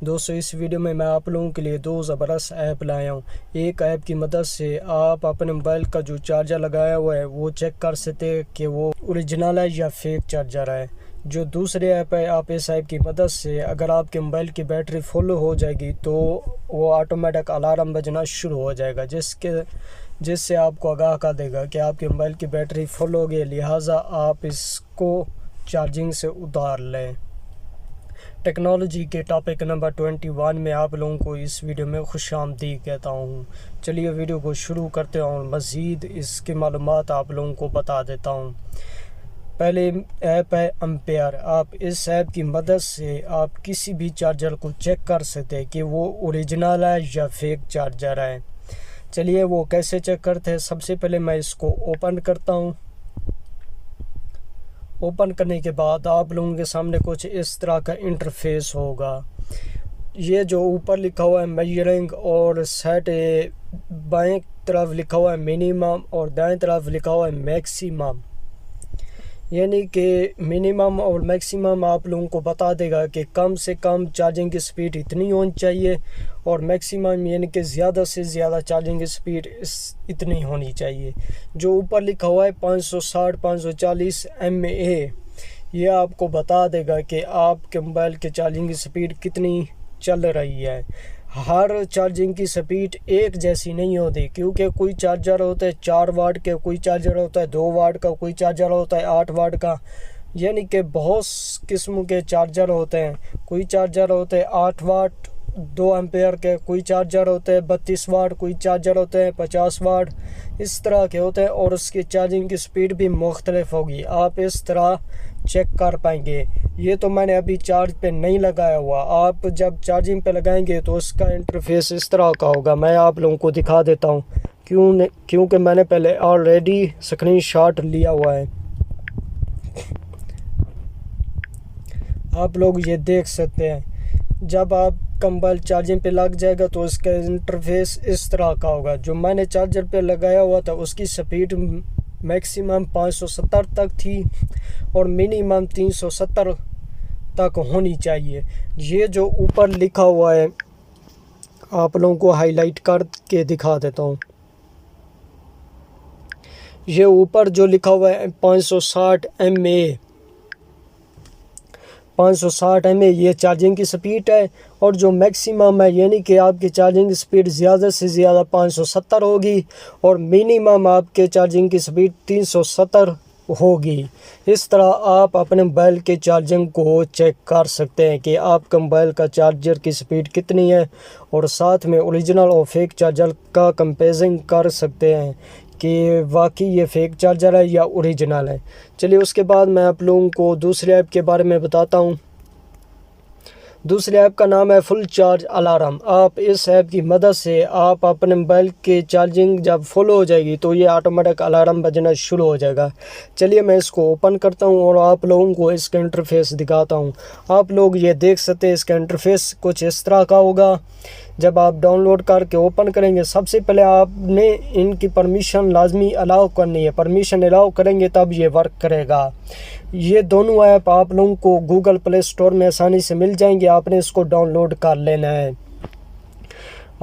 दोस्तों इस वीडियो में मैं आप लोगों के लिए दो ज़बरदस्त ऐप लाया हूँ। एक ऐप की मदद से आप अपने मोबाइल का जो चार्जर लगाया हुआ है वो चेक कर सकते हैं कि वो ओरिजिनल है या फेक चार्जर है। जो दूसरे ऐप है, आप इस ऐप की मदद से अगर आपके मोबाइल की बैटरी फुल हो जाएगी तो वो ऑटोमेटिक अलार्म बजना शुरू हो जाएगा, जिससे आपको आगाह कर देगा कि आपके मोबाइल की बैटरी फुल हो गई, लिहाजा आप इसको चार्जिंग से उतार लें। टेक्नोलॉजी के टॉपिक नंबर 21 में आप लोगों को इस वीडियो में खुशामदीद कहता हूँ। चलिए वीडियो को शुरू करते हैं और मज़ीद इसकी मालूमात आप लोगों को बता देता हूँ। पहले ऐप है एम्पेयर। आप इस ऐप की मदद से आप किसी भी चार्जर को चेक कर सकते हैं कि वो ओरिजिनल है या फेक चार्जर है। चलिए वो कैसे चेक करते हैं। सबसे पहले मैं इसको ओपन करता हूँ। ओपन करने के बाद आप लोगों के सामने कुछ इस तरह का इंटरफेस होगा। ये जो ऊपर लिखा हुआ है मेजरिंग और सेट, बाएं तरफ लिखा हुआ है मिनिमम और दाएं तरफ लिखा हुआ है मैक्सिमम, यानी कि मिनिमम और मैक्सिमम आप लोगों को बता देगा कि कम से कम चार्जिंग की स्पीड इतनी होनी चाहिए और मैक्सिमम यानी कि ज़्यादा से ज़्यादा चार्जिंग की स्पीड इतनी होनी चाहिए। जो ऊपर लिखा हुआ है 560-540 mAh, ये आपको बता देगा कि आपके मोबाइल के चार्जिंग की स्पीड कितनी चल रही है। हर चार्जिंग की स्पीड एक जैसी नहीं होती, क्योंकि कोई चार्जर होता है 4 वाट के, कोई चार्जर होता है 2 वाट का, कोई चार्जर होता है 8 वाट का, यानी कि बहुत किस्म के चार्जर होते हैं। कोई चार्जर होते हैं 8 वाट 2 एम्पेयर के, कोई चार्जर होते हैं 32 वाट, कोई चार्जर होते हैं 50 वाट, इस तरह के होते हैं और उसकी चार्जिंग की स्पीड भी मुख्तलिफ होगी। आप इस तरह चेक कर पाएंगे। ये तो मैंने अभी चार्ज पे नहीं लगाया हुआ, आप जब चार्जिंग पे लगाएंगे तो उसका इंटरफेस इस तरह का होगा। मैं आप लोगों को दिखा देता हूँ क्योंकि मैंने पहले ऑलरेडी स्क्रीनशॉट लिया हुआ है। आप लोग ये देख सकते हैं। जब आपका मोबाइल चार्जिंग पे लग जाएगा तो उसका इंटरफेस इस तरह का होगा। जो मैंने चार्जर पे लगाया हुआ था उसकी स्पीड मैक्सिमम 570 तक थी और मिनिमम 370 तक होनी चाहिए। ये जो ऊपर लिखा हुआ है आप लोगों को हाईलाइट करके दिखा देता हूँ। ये ऊपर जो लिखा हुआ है 560 mAh, ये चार्जिंग की स्पीड है और जो मैक्सिमम है यानी कि आपकी चार्जिंग की स्पीड ज़्यादा से ज़्यादा 570 होगी और मिनिमम आपके चार्जिंग की स्पीड 370 होगी। इस तरह आप अपने मोबाइल के चार्जिंग को चेक कर सकते हैं कि आपका मोबाइल का चार्जर की स्पीड कितनी है और साथ में ओरिजिनल और फेक चार्जर का कंपेरिजन कर सकते हैं कि वाकई ये फेक चार्जर है या ओरिजिनल है। चलिए उसके बाद मैं आप लोगों को दूसरे ऐप के बारे में बताता हूँ। दूसरे ऐप का नाम है फुल चार्ज अलार्म। आप इस ऐप की मदद से आप अपने मोबाइल के चार्जिंग जब फुल हो जाएगी तो ये ऑटोमेटिक अलार्म बजना शुरू हो जाएगा। चलिए मैं इसको ओपन करता हूँ और आप लोगों को इसका इंटरफेस दिखाता हूँ। आप लोग ये देख सकते हैं इसका इंटरफेस कुछ इस तरह का होगा। जब आप डाउनलोड करके ओपन करेंगे सबसे पहले आपने इनकी परमिशन लाजमी अलाउ करनी है। परमिशन अलाउ करेंगे तब ये वर्क करेगा। ये दोनों ऐप आप लोगों को गूगल प्ले स्टोर में आसानी से मिल जाएंगे, आपने इसको डाउनलोड कर लेना है।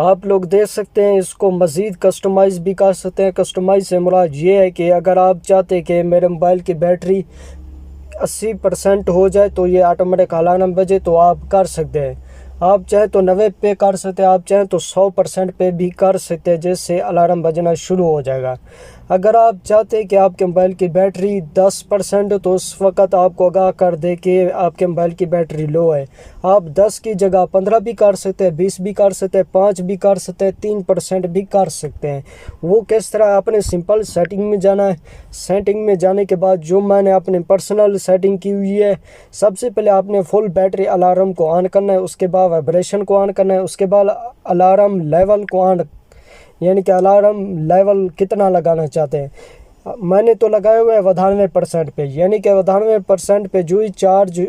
आप लोग देख सकते हैं इसको मज़ीद कस्टमाइज़ भी कर सकते हैं। कस्टमाइज़ से मुराद ये है कि अगर आप चाहते हैं कि मेरे मोबाइल की बैटरी 80% हो जाए तो ये ऑटोमेटिक अलार्म बजे तो आप कर सकते हैं। आप चाहे तो 90 पे कर सकते हैं, आप चाहें तो 100% पे भी कर सकते हैं, जिससे अलार्म बजना शुरू हो जाएगा। अगर आप चाहते हैं कि आपके मोबाइल की बैटरी 10% तो उस वक़्त आपको आगाह कर दे कि आपके मोबाइल की बैटरी लो है। आप 10 की जगह 15 भी कर सकते हैं, 20 भी कर सकते हैं, 5 भी कर सकते हैं, 3% भी कर सकते हैं। वो किस तरह, आपने सिंपल सेटिंग में जाना है। सेटिंग में जाने के बाद जो मैंने अपने पर्सनल सेटिंग की हुई है, सबसे पहले आपने फुल बैटरी अलार्म को ऑन करना है, उसके बाद वाइब्रेशन को ऑन करना है, उसके बाद अलार्म लेवल को ऑन, यानी कि अलार्म लेवल कितना लगाना चाहते हैं। मैंने तो लगाया हुआ है 92% पे, यानी कि 92% पे जो ही चार्ज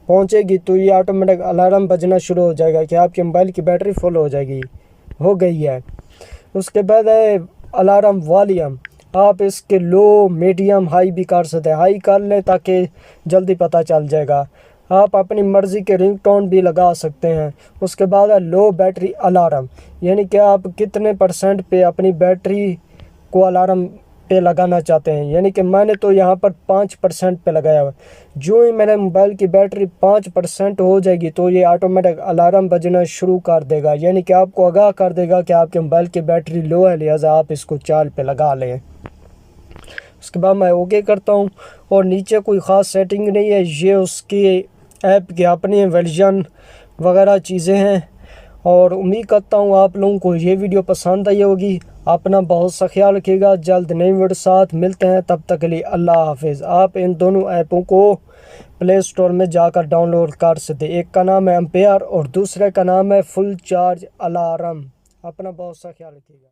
पहुंचेगी तो ये ऑटोमेटिक अलार्म बजना शुरू हो जाएगा कि आपके मोबाइल की बैटरी फुल हो गई है। उसके बाद है अलार्म वॉल्यूम। आप इसके लो, मीडियम, हाई भी कर सकते हैं। हाई कर लें ताकि जल्दी पता चल जाएगा। आप अपनी मर्ज़ी के रिंगटोन भी लगा सकते हैं। उसके बाद है लो बैटरी अलार्म, यानी कि आप कितने % पे अपनी बैटरी को अलार्म पे लगाना चाहते हैं। यानी कि मैंने तो यहाँ पर 5% पे लगाया हुआ। जो ही मेरे मोबाइल की बैटरी 5% हो जाएगी तो ये ऑटोमेटिक अलार्म बजना शुरू कर देगा, यानी कि आपको आगाह कर देगा कि आपके मोबाइल की बैटरी लो है, लिहाजा आप इसको चार्ज पे लगा लें। उसके बाद मैं ओके करता हूँ और नीचे कोई ख़ास सेटिंग नहीं है, ये उसकी ऐप की अपनी वर्जन वगैरह चीज़ें हैं। और उम्मीद करता हूँ आप लोगों को ये वीडियो पसंद आई होगी। अपना बहुत सा ख्याल रखिएगा। जल्द नई वीडियो साथ मिलते हैं, तब तक के लिए अल्लाह हाफिज़। आप इन दोनों ऐपों को प्ले स्टोर में जाकर डाउनलोड कर सकते। एक का नाम है एम्पेयर और दूसरे का नाम है फुल चार्ज अलार्म। अपना बहुत सा ख्याल रखिएगा।